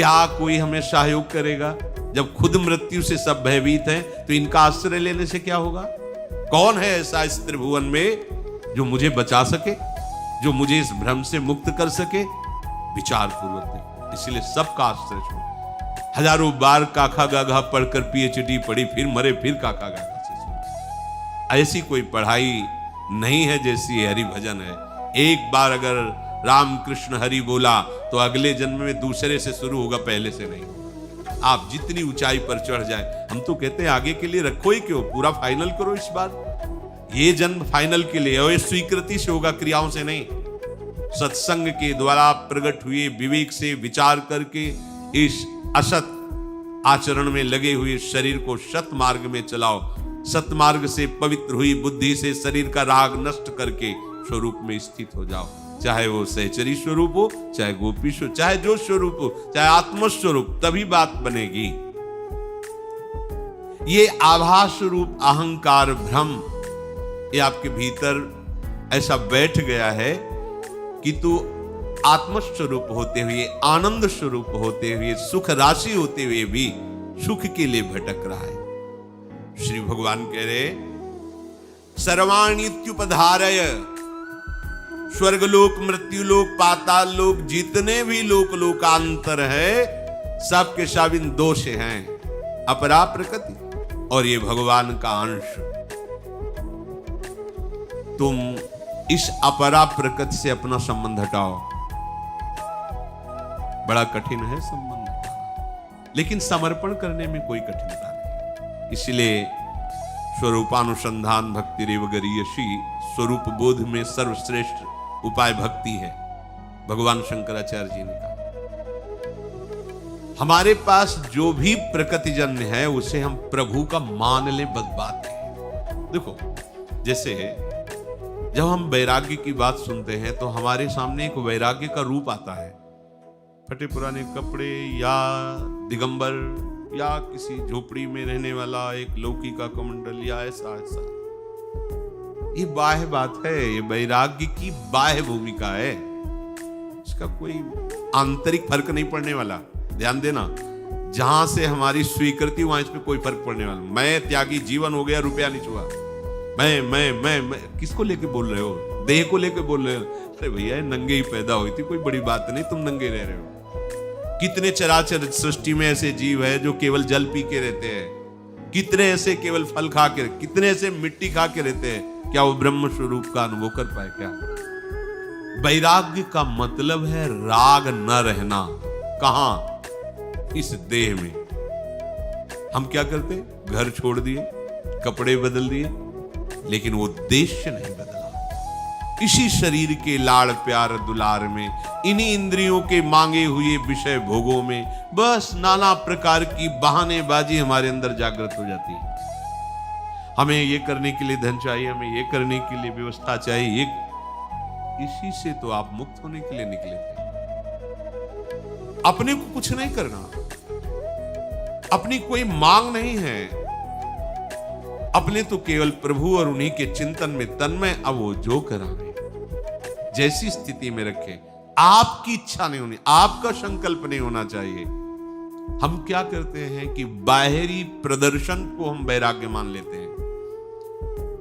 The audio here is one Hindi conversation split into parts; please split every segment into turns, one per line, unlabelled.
क्या कोई हमें सहयोग करेगा? जब खुद मृत्यु से सब भयभीत हैं, तो इनका आश्रय लेने से क्या होगा? कौन है ऐसा इस त्रिभुवन में जो मुझे बचा सके, जो मुझे इस भ्रम से मुक्त कर सके? विचार पूर्वक देखो। इसलिए सबका आश्रय छोड़ो। हजारों बार काखा गाघा पढ़कर पीएचडी पढ़ी, फिर मरे, फिर काखा गाघा से शुरू। ऐसी कोई पढ़ाई नहीं है जैसी हरि भजन है। एक बार अगर राम कृष्ण हरि बोला तो अगले जन्म में दूसरे से शुरू होगा, पहले से नहीं। आप जितनी ऊंचाई पर चढ़ जाए, हम तो कहते हैं आगे के लिए रखो ही क्यों, पूरा फाइनल करो इस बार। ये जन्म फाइनल के लिए, और ये स्वीकृति से होगा, क्रियाओं से नहीं। सत्संग के द्वारा प्रकट हुए विवेक से विचार करके इस असत आचरण में लगे हुए शरीर को सत मार्ग में चलाओ। सत मार्ग से पवित्र हुई बुद्धि से शरीर का राग नष्ट करके स्वरूप में स्थित हो जाओ। चाहे वो सहचरी स्वरूप हो, चाहे गोपी स्वरूप, चाहे जो स्वरूप हो, चाहे आत्मस्वरूप, तभी बात बनेगी। ये आभास रूप अहंकार भ्रम, ये आपके भीतर ऐसा बैठ गया है कि तू आत्मस्वरूप होते हुए, आनंद स्वरूप होते हुए, सुख राशि होते हुए भी सुख के लिए भटक रहा है। श्री भगवान कह रहे, सर्वाणीत्युपधारय, स्वर्गलोक, मृत्युलोक, पाताल लोक, जितने भी लोक लोकांतर है, सबके सब इन दो से हैं, अपरा प्रकृति और ये भगवान का अंश। तुम इस अपरा प्रकृति से अपना संबंध हटाओ। बड़ा कठिन है संबंध, लेकिन समर्पण करने में कोई कठिनता नहीं। इसलिए स्वरूपानुसंधान भक्ति रेव गरीयसी, स्वरूप बोध में सर्वश्रेष्ठ उपाय भक्ति है, भगवान शंकराचार्य जी ने कहा। हमारे पास जो भी प्रकृति जन्य है उसे हम प्रभु का मान ले, बस बात है। देखो, जैसे जब हम वैराग्य की बात सुनते हैं तो हमारे सामने एक वैराग्य का रूप आता है, फटे पुराने कपड़े या दिगंबर या किसी झोपड़ी में रहने वाला एक लौकी का कमंडल या ऐसा ऐसा। ये बाह्य बात है, ये वैराग्य की बाह्य भूमिका है, इसका कोई आंतरिक फर्क नहीं पड़ने वाला। ध्यान देना, जहां से हमारी स्वीकृति वहां इस पे कोई फर्क पड़ने वाला। मैं त्यागी जीवन हो गया, रुपया नहीं छुआ। मैं किसको लेके बोल रहे हो? देह को लेके बोल रहे हो? अरे भैया, नंगे ही पैदा हुई थी, कोई बड़ी बात नहीं, तुम नंगे रह रहे हो। कितने चराचर सृष्टि में ऐसे जीव है जो केवल जल पी के रहते हैं, कितने ऐसे केवल फल खा के, कितने ऐसे मिट्टी खा के रहते हैं। क्या वो ब्रह्म स्वरूप का अनुभव कर पाए? क्या वैराग्य का मतलब है राग न रहना। कहां? इस देह में। हम क्या करते? घर छोड़ दिए, कपड़े बदल दिए, लेकिन वो उद्देश्य नहीं बदला। इसी शरीर के लाड़ प्यार दुलार में, इन्हीं इंद्रियों के मांगे हुए विषय भोगों में बस नाना प्रकार की बहानेबाजी हमारे अंदर जागृत हो जाती है। हमें ये करने के लिए धन चाहिए, हमें ये करने के लिए व्यवस्था चाहिए। इसी से तो आप मुक्त होने के लिए निकले थे। अपने को कुछ नहीं करना, अपनी कोई मांग नहीं है, अपने तो केवल प्रभु और उन्हीं के चिंतन में तन्मय। अब वो जो करावे, जैसी स्थिति में रखे, आपकी इच्छा नहीं होनी, आपका संकल्प नहीं होना चाहिए। हम क्या करते हैं कि बाहरी प्रदर्शन को हम वैराग्य मान लेते हैं।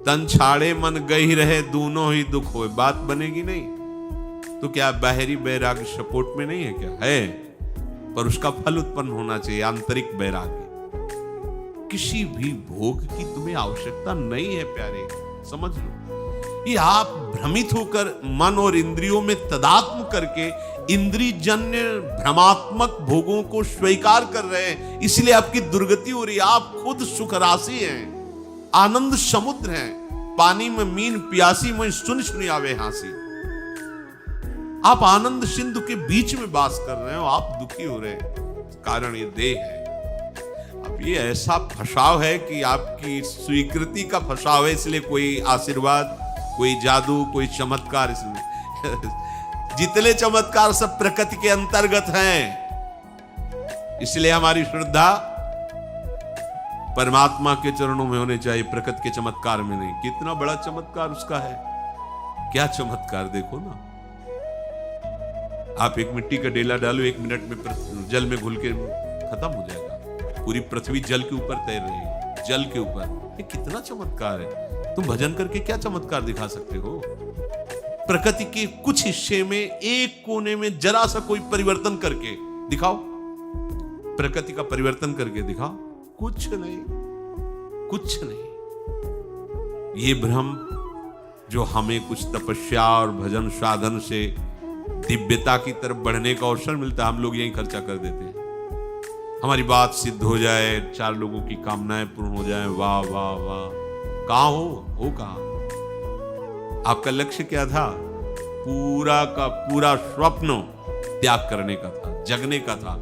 तन छाड़े मन गई रहे, दोनों ही दुख होए, बात बनेगी नहीं। तो क्या बाहरी वैराग्य सपोर्ट में नहीं है? क्या है, पर उसका फल उत्पन्न होना चाहिए, आंतरिक वैराग्य। किसी भी भोग की तुम्हें आवश्यकता नहीं है प्यारे, समझ लो। ये आप भ्रमित होकर मन और इंद्रियों में तदात्म करके इंद्रिय जन्य भ्रमात्मक भोगों को स्वीकार कर रहे हैं, इसलिए आपकी दुर्गति हो रही है। आप खुद सुख राशि हैं, आनंद समुद्र हैं, पानी में मीन प्यासी में सुन सुनी आवे हांसी। आप आनंद सिंधु के बीच में वास कर रहे हो, आप दुखी हो रहे हैं, कारण ये देह है। अब ये ऐसा फसाव है कि आपकी स्वीकृति का फसाव है, इसलिए कोई आशीर्वाद, कोई जादू, कोई चमत्कार, इसमें जितने चमत्कार सब प्रकृति के अंतर्गत हैं। इसलिए हमारी श्रद्धा परमात्मा के चरणों में होने चाहिए, प्रकृति के चमत्कार में नहीं। कितना बड़ा चमत्कार उसका है, क्या चमत्कार देखो ना। आप एक मिट्टी का डेला डालो, 1 मिनट में जल में घुल के खत्म हो जाएगा। पूरी पृथ्वी जल के ऊपर तैर रही है, जल के ऊपर। ये कितना चमत्कार है। तुम भजन करके क्या चमत्कार दिखा सकते हो? प्रकृति के कुछ हिस्से में, एक कोने में जरा सा कोई परिवर्तन करके दिखाओ, प्रकृति का परिवर्तन करके दिखाओ। कुछ नहीं, कुछ नहीं। ये भ्रम जो हमें कुछ तपस्या और भजन साधन से दिव्यता की तरफ बढ़ने का अवसर मिलता है, हम लोग यही खर्चा कर देते हैं। हमारी बात सिद्ध हो जाए, 4 लोगों की कामनाएं पूर्ण हो जाए, वाह वाह वाह। कहां हो कहां? आपका लक्ष्य क्या था? पूरा का पूरा स्वप्न त्याग करने का था, जगने का था।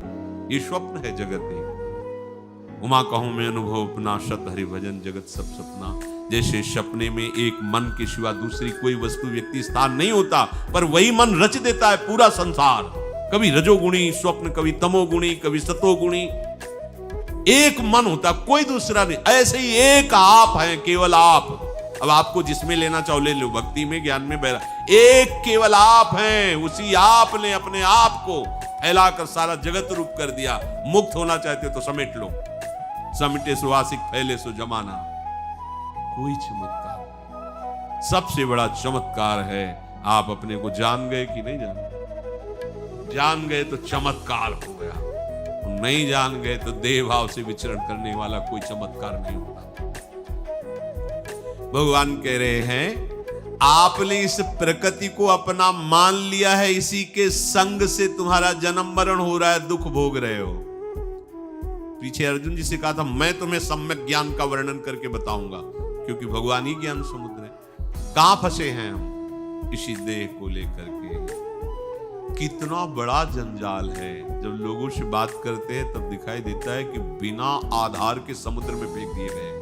ये स्वप्न है जगत एक। उमा कहूं मैं अनुभव अपना, सत हरि भजन जगत सब सपना। जैसे सपने में एक मन के सिवा दूसरी कोई वस्तु व्यक्ति स्थान नहीं होता, पर वही मन रच देता है पूरा संसार। कभी रजोगुणी स्वप्न, कभी तमोगुणी, कभी सतोगुणी। एक मन होता, कोई दूसरा नहीं। ऐसे ही एक आप है, केवल आप। अब आपको जिसमें लेना चाहो ले लो, भक्ति में, ज्ञान में, बैरा। एक केवल आप हैं। उसी आप ने अपने आप को फैलाकर सारा जगत रूप कर दिया। मुक्त होना चाहते हो तो समेट लो। समिटे सो आशिक, फैले सो जमाना। कोई चमत्कार, सबसे बड़ा चमत्कार है आप अपने को जान गए कि नहीं जान? जान गए तो चमत्कार हो गया, नहीं जान गए तो देह भाव से विचरण करने वाला कोई चमत्कार नहीं होगा। भगवान कह रहे हैं आपने इस प्रकृति को अपना मान लिया है, इसी के संग से तुम्हारा जन्म मरण हो रहा है, दुख भोग रहे हो। पीछे अर्जुन जी से कहा था मैं तुम्हें सम्यक ज्ञान का वर्णन करके बताऊंगा, क्योंकि भगवान ही ज्ञान समुद्र है। कहां फंसे हैं हम? इसी देह को लेकर के। कितना बड़ा जंजाल है। जब लोगों से बात करते हैं तब दिखाई देता है कि बिना आधार के समुद्र में फेंक दिए गए।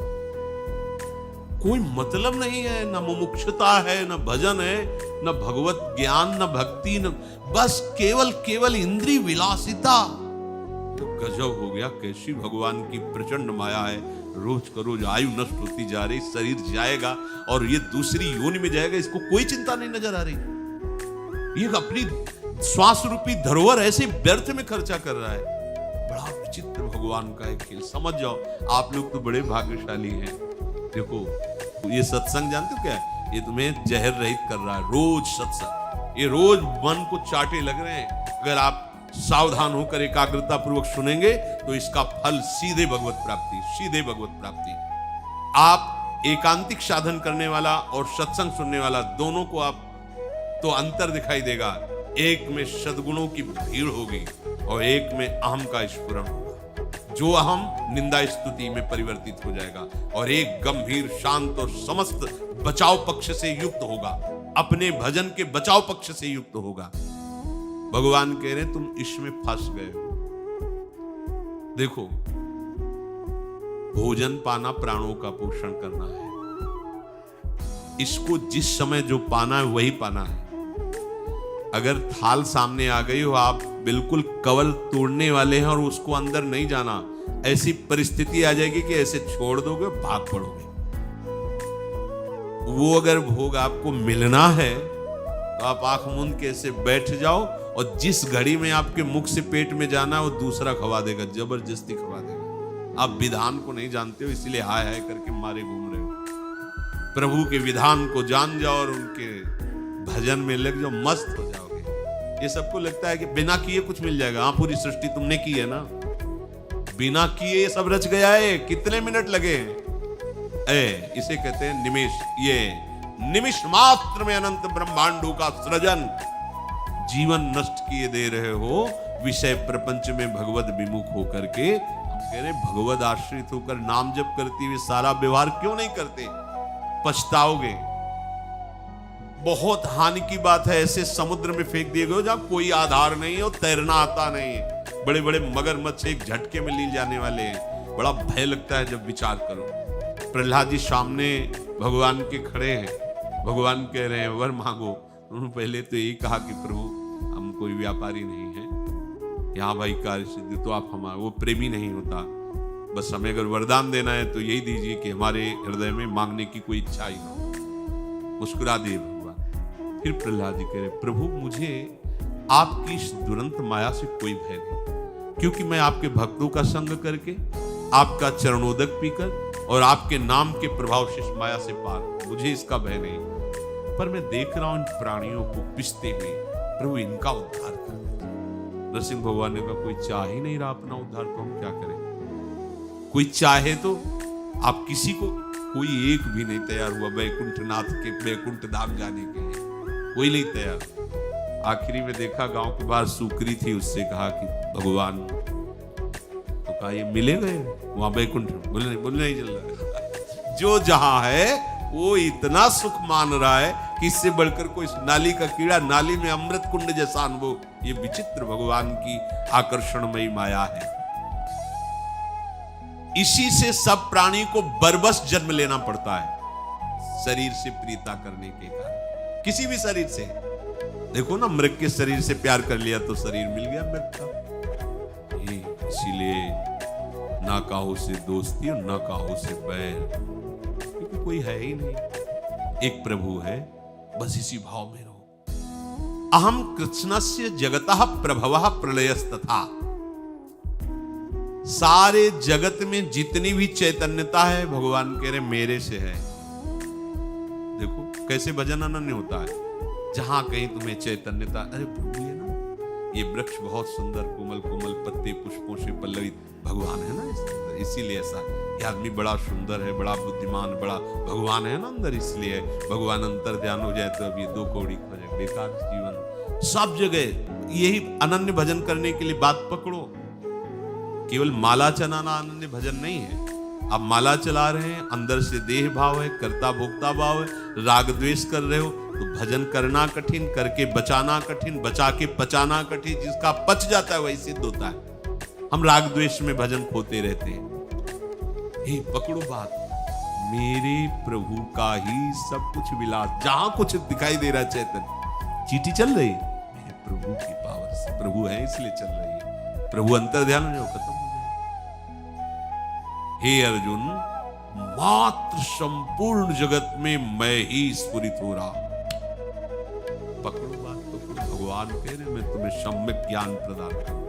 कोई मतलब नहीं है, न मुमुक्षुता है, न भजन है, न भगवत ज्ञान, न भक्ति, न बस केवल इंद्रिय विलासिता। तो गजब हो गया। कैसी भगवान की प्रचंड माया है। रोज का रोज आयु नष्ट होती जा रही, शरीर जाएगा और ये दूसरी योनि में जाएगा, इसको कोई चिंता नहीं नजर आ रही। ये अपनी श्वास रूपी धरोहर ऐसे व्यर्थ में खर्चा कर रहा है। बड़ा विचित्र भगवान का एक खेल। समझ जाओ, आप लोग तो बड़े भाग्यशाली हैं। देखो ये सत्संग जानते हो क्या है? ये तुम्हें जहर रहित कर रहा है। रोज सत्संग, ये रोज मन को चाटे लग रहे हैं। अगर आप सावधान होकर एकाग्रता पूर्वक सुनेंगे तो इसका फल सीधे भगवत प्राप्ति, सीधे भगवत प्राप्ति। आप एकांतिक साधन करने वाला और सत्संग सुनने वाला दोनों को आप तो अंतर दिखाई देगा। एक में सद्गुणों की भीड़ होगी और एक में अहम का स्फुरण होगा। जो अहम निंदा स्तुति में परिवर्तित हो जाएगा और एक गंभीर, शांत और समस्त बचाव पक्ष से युक्त होगा, अपने भजन के बचाव पक्ष से युक्त होगा। भगवान कह रहे तुम इसमें फंस गए हो। देखो, भोजन पाना प्राणों का पोषण करना है। इसको जिस समय जो पाना है वही पाना है। अगर थाल सामने आ गई हो, आप बिल्कुल कवल तोड़ने वाले हैं और उसको अंदर नहीं जाना, ऐसी परिस्थिति आ जाएगी कि ऐसे छोड़ दोगे, भाग पड़ोगे। वो अगर भोग आपको मिलना है तो आप आंख मूंद के ऐसे बैठ जाओ और जिस घड़ी में आपके मुख से पेट में जाना है वो दूसरा खवा देगा, जबरदस्ती खवा देगा। आप विधान को नहीं जानते हो, इसलिए हाय हाय करके मारे घूम रहे हो। प्रभु के विधान को जान जाओ और उनके भजन में लग जाओ, मस्त हो जाओगे। ये सबको लगता है कि बिना किए कुछ मिल जाएगा। हाँ, पूरी सृष्टि तुमने की है ना, बिना किए ये सब रच गया है। कितने मिनट लगे हैं? इसे कहते हैं निमिष। ये निमिष मात्र में अनंत ब्रह्मांडों का सृजन। जीवन नष्ट किए दे रहे हो विषय प्रपंच में भगवत विमुख होकर के। हम कह रहे भगवत आश्रित होकर नाम जप करते हुए सारा व्यवहार क्यों नहीं करते? पछताओगे। बहुत हानि की बात है। ऐसे समुद्र में फेंक दिए गए जहां कोई आधार नहीं है और तैरना आता नहीं है। बड़े बड़े मगरमच्छ एक झटके में ली जाने वाले हैं। बड़ा भय लगता है जब विचार करो। प्रहलाद जी सामने भगवान के खड़े हैं। भगवान कह रहे हैं वर मांगो। उन्होंने पहले तो यही कहा कि प्रभु हम कोई व्यापारी नहीं है, यहाँ भाई कार्य सिद्धि तो आप हमारे, वो प्रेमी नहीं होता। बस हमें अगर वरदान देना है तो यही दीजिए कि हमारे हृदय में मांगने की कोई इच्छा ही हो। मुस्कुरा दिए भगवान। फिर प्रहलाद जी कह रहे प्रभु मुझे आपकी इस दुरंत माया से कोई भय नहीं, क्योंकि मैं आपके भक्तों का संग करके, आपका चरणोदक पीकर और आपके नाम के प्रभाव से इस माया से पार, मुझे इसका भय नहीं। पर मैं देख रहा हूं इन प्राणियों को पिसते हुए, प्रभु इनका उद्धार कर दे। नरसिंह भगवान ने कहा, कोई चाह ही नहीं रहा अपना उद्धार, तो हम क्या करें? कोई चाहे तो आप किसी को, कोई एक भी नहीं तैयार हुआ बैकुंठनाथ के बैकुंठ धाम जाने के लिए, कोई नहीं तैयार। आखिरी में देखा गांव के बाहर सुकरी थी, उससे कहा कि भगवान, तो कहा ये मिले गए वहां बैकुंठ, बोलने नहीं चल रहा है। जो जहां है वो इतना सुख मान रहा है कि इससे बढ़कर कोई नाली का कीड़ा नाली में अमृत कुंड जैसा अनुभव। ये विचित्र भगवान की आकर्षणमयी माया है। इसी से सब प्राणी को बरबस जन्म लेना पड़ता है, शरीर से प्रीता करने के कारण। किसी भी शरीर से, देखो ना, मृग के शरीर से प्यार कर लिया तो शरीर मिल गया मृग का। इसीलिए ना काहो से दोस्ती और ना काहो से बैर, क्योंकि कोई है ही नहीं, एक प्रभु है, बस इसी भाव में रहो। अहम कृष्णस्य जगतः प्रभवः प्रलयस्तथा। सारे जगत में जितनी भी चैतन्यता है, भगवान कह रहे मेरे से है। देखो कैसे भजन अनन्य होता है, जहां कहीं तुम्हें चैतन्यता, अरे प्रभु ये ना, ये वृक्ष बहुत सुंदर, कोमल कोमल पत्ते पुष्पों से पल्लवित, भगवान है ना, इसीलिए ऐसा। ये आदमी बड़ा सुंदर है, बड़ा बुद्धिमान, बड़ा भगवान है ना अंदर, इसलिए भगवान अंतर ध्यान हो जाए तो अब ये 2 कौड़ी हो जाए, बेकार जीवन। सब जगह यही अनन्य भजन करने के लिए बात पकड़ो। केवल माला चलाना अनन्य भजन नहीं है। आप माला चला रहे हैं, अंदर से देह भाव है, कर्ता भोक्ता भाव है, राग द्वेष कर रहे हो, तो भजन करना कठिन, करके बचाना कठिन, बचा के पचाना कठिन। जिसका पच जाता है वही सिद्ध होता है। हम राग द्वेष में भजन खोते रहते हैं। हे पकड़ो बात, मेरे प्रभु का ही सब कुछ विलास। जहां कुछ दिखाई दे रहा है चैतन्य, चीटी चल रही, मेरे प्रभु की पावर से, प्रभु है इसलिए चल रही है। प्रभु अंतर ध्यान हो, खत्म हो जाए। हे अर्जुन, मात्र संपूर्ण जगत में मैं ही स्फुरित हो रहा। पकड़ो बात, पकड़ो। भगवान कह रहे मैं तुम्हें सम्यक ज्ञान प्रदान करूंगा।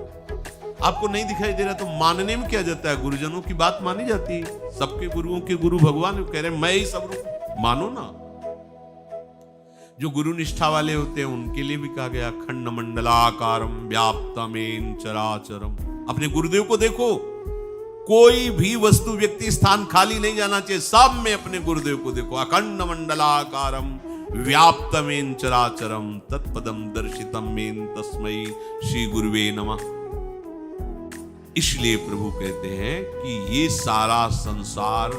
आपको नहीं दिखाई दे रहा तो मानने में क्या जाता है? गुरुजनों की बात मानी जाती है। सबके गुरुओं के गुरु भगवान कह रहे मैं ही सब रूप, मानो ना। जो गुरु निष्ठा वाले होते हैं उनके लिए भी कहा गया, खंड मंडलाकारम व्याप्तमेन चराचरम। अपने गुरुदेव को देखो, कोई भी वस्तु व्यक्ति स्थान खाली नहीं जाना चाहिए, सब में अपने गुरुदेव को देखो। अखंड मंडलाकारम व्याप्तमेन चराचरम तत्पदम दर्शितम मेन तस्मै श्री गुरुवे नमः। इसलिए प्रभु कहते हैं कि ये सारा संसार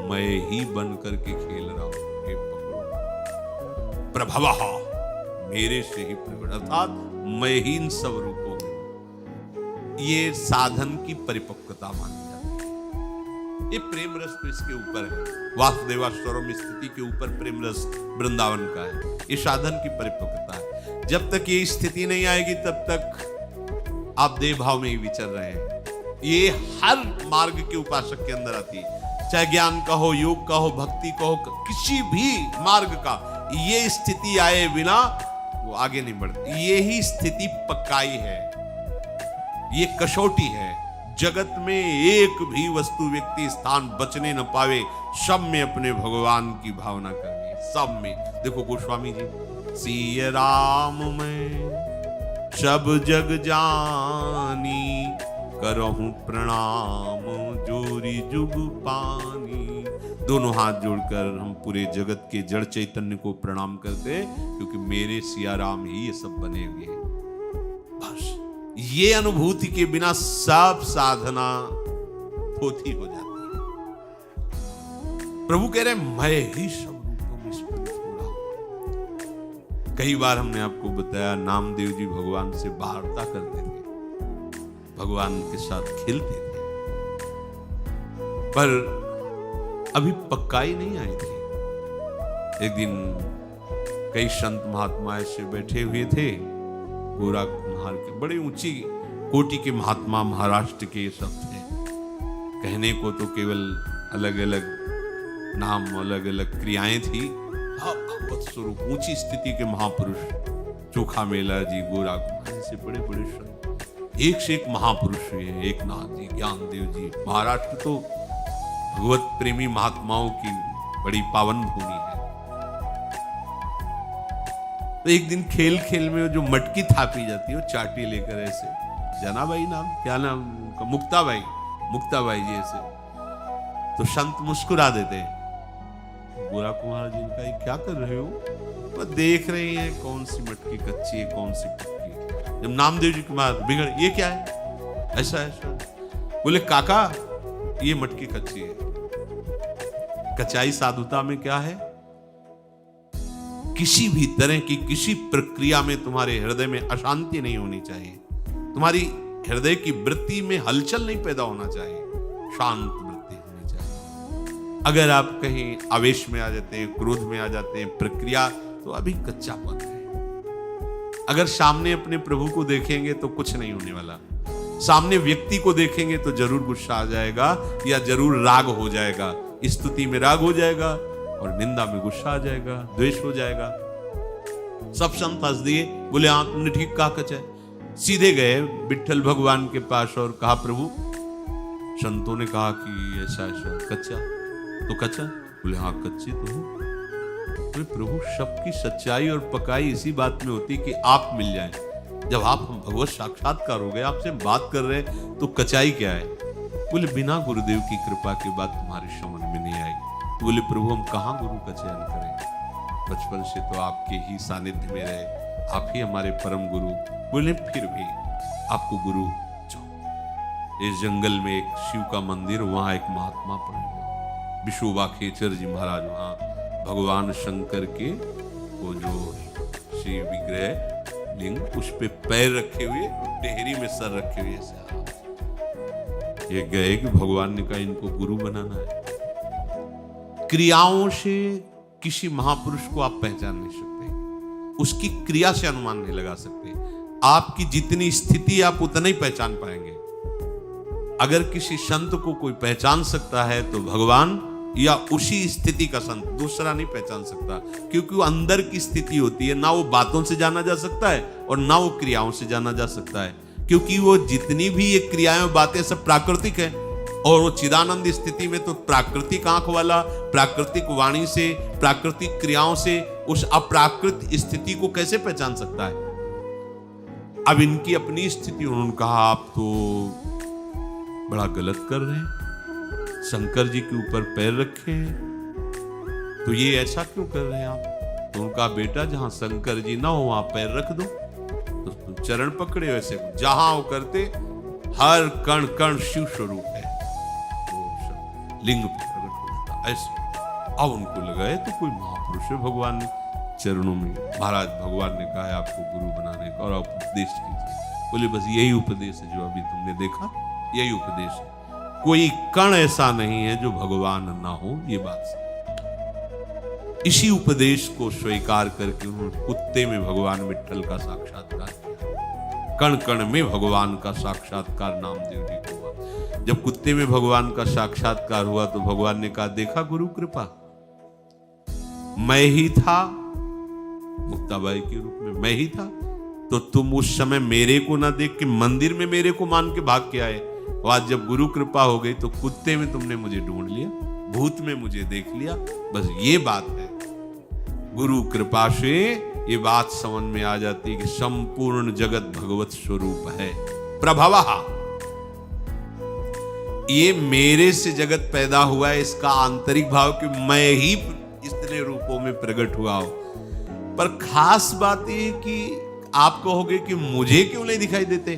मैं ही बन करके खेल रहा हूं। प्रभवः, मेरे से ही प्रकट, अर्थात मैं ही इन सब रूपों में। ये साधन की परिपक्वता मानी जाती है। ये प्रेम रस तो इसके ऊपर है, वासुदेवाश्वरम स्थिति के ऊपर प्रेम रस वृंदावन का है। ये साधन की परिपक्वता है। जब तक ये स्थिति नहीं आएगी तब तक आप देह भाव में ही विचर रहे हैं। ये हर मार्ग के उपासक के अंदर आती है, चाहे ज्ञान का हो, योग का हो, भक्ति का हो, किसी भी मार्ग का, ये स्थिति आए बिना वो आगे नहीं बढ़ती। ये ही स्थिति पक्काई है, ये कसौटी है। जगत में एक भी वस्तु व्यक्ति स्थान बचने न पावे, सब में अपने भगवान की भावना करनी है, सब में। देखो गोस्वामी जी, सिय राम में सब जग जानी, करहूं प्रणाम जोरी जुग पानी। दोनों हाथ जोड़कर हम पूरे जगत के जड़ चैतन्य को प्रणाम करते हैं, क्योंकि मेरे सिया राम ही ये सब बने हुए हैं। बस ये अनुभूति के बिना सब साधना थोथी हो जाती है। प्रभु कह रहे मैं ही सब रूपों में स्फुरित हो रहा हूं। कई बार हमने आपको बताया, नामदेव जी भगवान से वार्ता करते थे, भगवान के साथ खेलते थे, पर अभी पक्काई नहीं आई थी। एक दिन कई संत महात्मा ऐसे बैठे हुए थे, गोरा कुम्हार के, बड़े ऊंची कोटि के महात्मा महाराष्ट्र के सब थे। कहने को तो केवल अलग अलग नाम, अलग अलग क्रियाएं थी। भगवत स्वरूप ऊंची स्थिति के महापुरुष। चोखा मेला जी, गोरा कुमार, ऐसे बड़े बड़े संत, एक से एक महापुरुष हुए, एकनाथ जी, ज्ञानदेव जी। महाराष्ट्र तो भगवत प्रेमी महात्माओं की बड़ी पावन भूमि है। तो एक दिन खेल खेल में जो मटकी थापी जाती है, वो चाटी लेकर ऐसे, जनाबाई नाम, क्या नाम उनका, मुक्ताबाई, मुक्ताबाई जी ऐसे, तो संत मुस्कुरा देते हैं। गोरा कुमार जी इनका, ये क्या कर रहे हो? वो देख रहे हैं कौन सी मटकी कच्ची है, कौन सी पक्की है। जब नामदेव जी कुमार बिगड़, ये क्या है? ऐसा ऐसा बोले, काका ये मटकी कच्ची है। कच्चाई साधुता में क्या है? किसी भी तरह की किसी प्रक्रिया में तुम्हारे हृदय में अशांति नहीं होनी चाहिए, तुम्हारी हृदय की वृत्ति में हलचल नहीं पैदा होना चाहिए, शांत वृत्ति होनी चाहिए। अगर आप कहीं आवेश में आ जाते हैं, क्रोध में आ जाते हैं, प्रक्रिया, तो अभी कच्चापन है। अगर सामने अपने प्रभु को देखेंगे तो कुछ नहीं होने वाला, सामने व्यक्ति को देखेंगे तो जरूर गुस्सा आ जाएगा या जरूर राग हो जाएगा। स्तुति में राग हो जाएगा और निंदा में गुस्सा आ जाएगा, द्वेष हो जाएगा। सब संत हंस दिए, बोले हाँ तुमने ठीक कहा कच्चा है। सीधे गए विट्ठल भगवान के पास और कहा, प्रभु संतों ने कहा कि ऐसा ऐसा कच्चा, तो कच्चा? बोले हाँ कच्चे तो हूं। बोले प्रभु सबकी सच्चाई और पकाई इसी बात में होती कि आप मिल जाएं। जब आप हम भगवत साक्षात्कार हो गए, आपसे बात कर रहे हैं, तो कचाई क्या है? बोले बिना गुरुदेव की कृपा के बात तुम्हारे समझ में नहीं आएगी। तो बोले प्रभु हम कहाँ गुरु का चयन करें? बचपन से तो आपके ही सानिध्य में रहे, आप ही हमारे परम गुरु। बोले फिर भी आपको गुरु जो इस जंगल में एक शिव का मंदिर, वहां एक महात्मा पड़े हुआ विशोबा खेचर जी महाराज, वहां भगवान शंकर के वो जो शिव विग्रह लिंग, उस पे पैर रखे हुए, टेहरी में सर रखे हुए ऐसे ये गए कि भगवान ने कहा इनको गुरु बनाना है। क्रियाओं से किसी महापुरुष को आप पहचान नहीं सकते, उसकी क्रिया से अनुमान नहीं लगा सकते। आपकी जितनी स्थिति आप उतना ही पहचान पाएंगे। अगर किसी संत को कोई पहचान सकता है तो भगवान या उसी स्थिति का संत, दूसरा नहीं पहचान सकता, क्योंकि वो अंदर की स्थिति होती है। ना वो बातों से जाना जा सकता है और ना वो क्रियाओं से जाना जा सकता है, क्योंकि वो जितनी भी ये क्रियाएं बातें सब प्राकृतिक है। और वो चिदानंद स्थिति में तो प्राकृतिक आंख वाला, प्राकृतिक वाणी से, प्राकृतिक क्रियाओं से उस अप्राकृत स्थिति को कैसे पहचान सकता है? अब इनकी अपनी स्थिति, उन्होंने कहा आप तो बड़ा गलत कर रहे हैं, शंकर जी के ऊपर पैर रखे हैं, तो ये ऐसा क्यों कर रहे हैं आप? तो उनका बेटा जहां शंकर जी ना हो वहां पैर रख दो। तो चरण पकड़े, वैसे जहां वो करते हर कण कण शिव स्वरूप है, वो लिंग प्रकट हो जाता ऐसे। अब उनको लगा है तो कोई महापुरुष है, भगवान ने चरणों में, महाराज भगवान ने कहा है आपको गुरु बनाने का और आप उपदेश कीजिए। बोले बस यही उपदेश है जो अभी तुमने देखा, यही उपदेश है। कोई कण ऐसा नहीं है जो भगवान ना हो, ये बात है। इसी उपदेश को स्वीकार करके उन्होंने कुत्ते में भगवान विट्ठल का साक्षात्कार किया। कण कण में भगवान का साक्षात्कार नामदेव जी को हुआ। जब कुत्ते में भगवान का साक्षात्कार हुआ तो भगवान ने कहा, देखा गुरु कृपा, मैं ही था, मुक्ताबाई के रूप में मैं ही था, तो तुम उस समय मेरे को ना देख के मंदिर में मेरे को मान के भाग के आए। आज जब गुरु कृपा हो गई तो कुत्ते में तुमने मुझे ढूंढ लिया, भूत में मुझे देख लिया। बस ये बात है, गुरु कृपा से ये बात समझ में आ जाती है कि संपूर्ण जगत भगवत स्वरूप है। प्रभवः, ये मेरे से जगत पैदा हुआ है, इसका आंतरिक भाव कि मैं ही इतने रूपों में प्रकट हुआ हूं। पर खास बात ये कि आप कहोगे कि मुझे क्यों नहीं दिखाई देते,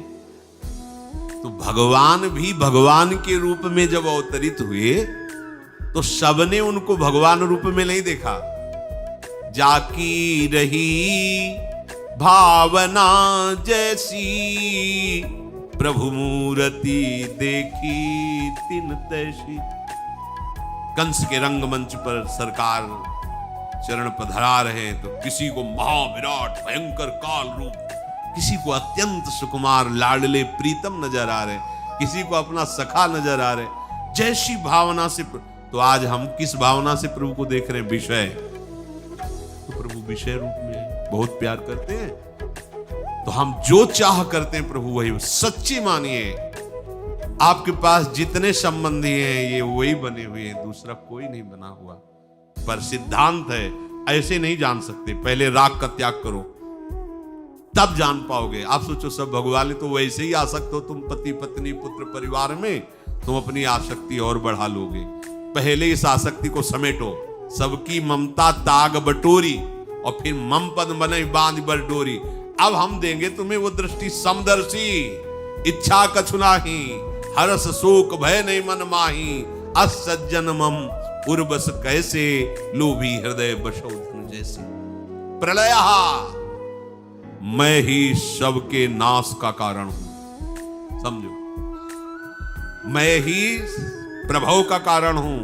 तो भगवान भी भगवान के रूप में जब अवतरित हुए तो सबने उनको भगवान रूप में नहीं देखा। जाकी रही भावना जैसी, प्रभु मूर्ति देखी तिन तैसी। कंस के रंगमंच पर सरकार चरण पधरा रहे हैं तो किसी को महाविराट भयंकर काल रूप, किसी को अत्यंत सुकुमार लाडले प्रीतम नजर आ रहे, किसी को अपना सखा नजर आ रहे, जैसी भावना से। तो आज हम किस भावना से प्रभु को देख रहे हैं? विषय। तो प्रभु विषय रूप में बहुत प्यार करते हैं। हम जो चाह करते हैं प्रभु वही, सच्ची मानिए आपके पास जितने संबंधी हैं ये वही बने हुए हैं, दूसरा कोई नहीं बना हुआ। पर सिद्धांत है, ऐसे नहीं जान सकते। पहले राग का त्याग करो तब जान पाओगे। आप सोचो सब भगवान है तो वैसे ही आसक्त हो तुम पति पत्नी पुत्र परिवार में, तुम अपनी आसक्ति और बढ़ा लोगे। पहले इस आसक्ति को समेटो, सबकी ममता ताग बटोरी, और फिर मम पद बने बांध बर डोरी। अब हम देंगे तुम्हें वो दृष्टि समदर्शी, इच्छा कछु नाही, हरस शोक भय नहीं मन माही, अस सज्जन मम उर्वस कैसे, लोभी हृदय बशोधन जैसे। प्रलय मैं ही सबके नाश का कारण हूं, समझो, मैं ही प्रभव का कारण हूं।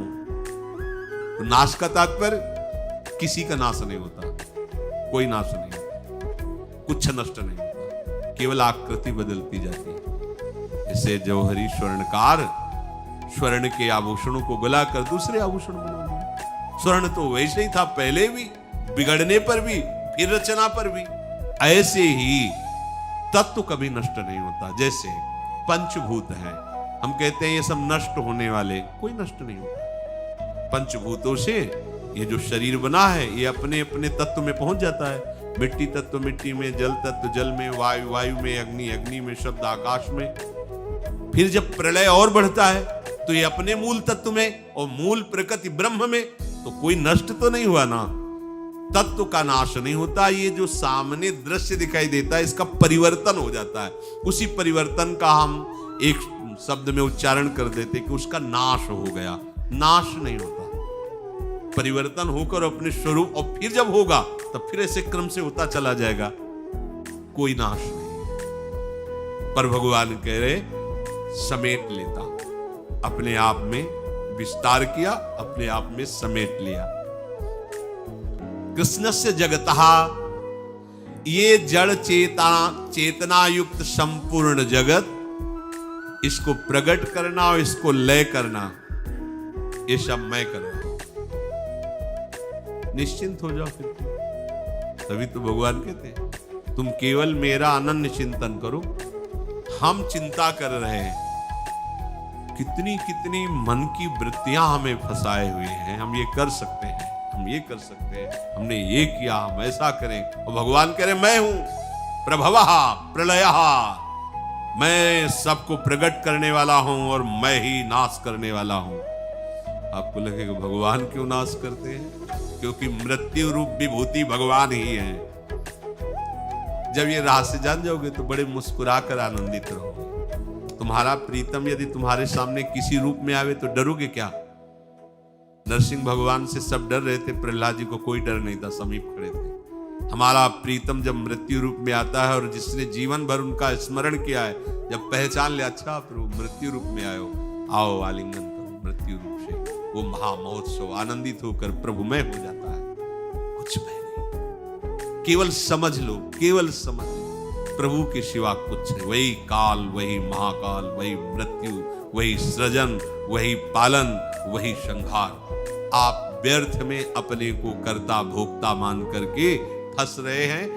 तो नाश का तात्पर्य किसी का नाश नहीं होता, कोई नाश नहीं होता, कुछ नष्ट नहीं होता, केवल आकृति बदलती जाती है। जैसे जौहरी स्वर्णकार स्वर्ण के आभूषणों को गला कर दूसरे आभूषण बनाते। स्वर्ण तो वैसे ही था पहले भी, बिगड़ने पर भी, फिर रचना पर भी। ऐसे ही तत्व कभी नष्ट नहीं होता। जैसे पंचभूत हैं, हम कहते हैं ये सब नष्ट होने वाले, कोई नष्ट नहीं होता। पंचभूतों से ये जो शरीर बना है ये अपने अपने तत्व में पहुंच जाता है। मिट्टी तत्व मिट्टी में, जल तत्व जल में, वायु वायु में, अग्नि अग्नि में, शब्द आकाश में। फिर जब प्रलय और बढ़ता है तो ये अपने मूल तत्व में, और मूल प्रकृति ब्रह्म में, तो कोई नष्ट तो नहीं हुआ ना, तत्व का नाश नहीं होता। ये जो सामने दृश्य दिखाई देता है इसका परिवर्तन हो जाता है। उसी परिवर्तन का हम एक शब्द में उच्चारण कर देते कि उसका नाश हो गया। नाश नहीं होता, परिवर्तन होकर अपने स्वरूप, और फिर जब होगा तब फिर ऐसे क्रम से होता चला जाएगा, कोई नाश नहीं। पर भगवान कह रहे समेट लेता, अपने आप में विस्तार किया, अपने आप में समेट लिया। कृष्णस्य जगतः, ये जड़ चेतना युक्त संपूर्ण जगत, इसको प्रकट करना और इसको लय करना, ये सब मैं कर रहा हूं। निश्चिंत हो जाओ फिर। तभी तो भगवान कहते हैं तुम केवल मेरा अनन्य चिंतन करो। हम चिंता कर रहे हैं, कितनी कितनी मन की वृत्तियां हमें फंसाए हुए हैं। हम ये कर सकते हैं, हम ये कर सकते हैं, हमने ये किया, हम ऐसा करें। और भगवान कह रहे मैं हूं प्रभवः प्रलयः, मैं सबको प्रकट करने वाला हूं और मैं ही नाश करने वाला हूं। आपको लगेगा भगवान क्यों नाश करते हैं? क्योंकि मृत्यु रूप विभूति भगवान ही है। जब ये रहस्य जान जाओगे तो बड़े मुस्कुराकर आनंदित रहोगे। तुम्हारा प्रीतम यदि तुम्हारे सामने किसी रूप में आवे तो डरोगे क्या? नरसिंह भगवान से सब डर रहे थे, प्रहलाद जी को कोई डर नहीं था, समीप खड़े थे। हमारा प्रीतम जब मृत्यु रूप में आता है और जिसने जीवन भर उनका स्मरण किया है, जब पहचान ले अच्छा प्रभु मृत्यु रूप में आयो, आओ आलिंगन करो मृत्यु रूप से, वो महामहोत्सव आनंदित होकर प्रभु में हो जाता है। कुछ मैं नहीं, केवल समझ लो, केवल समझ लो, प्रभु के सिवा कुछ है। वही काल, वही महाकाल, वही मृत्यु, वही सृजन, वही पालन, वही संहार। आप व्यर्थ में अपने को कर्ता भोक्ता मान करके फंस रहे हैं।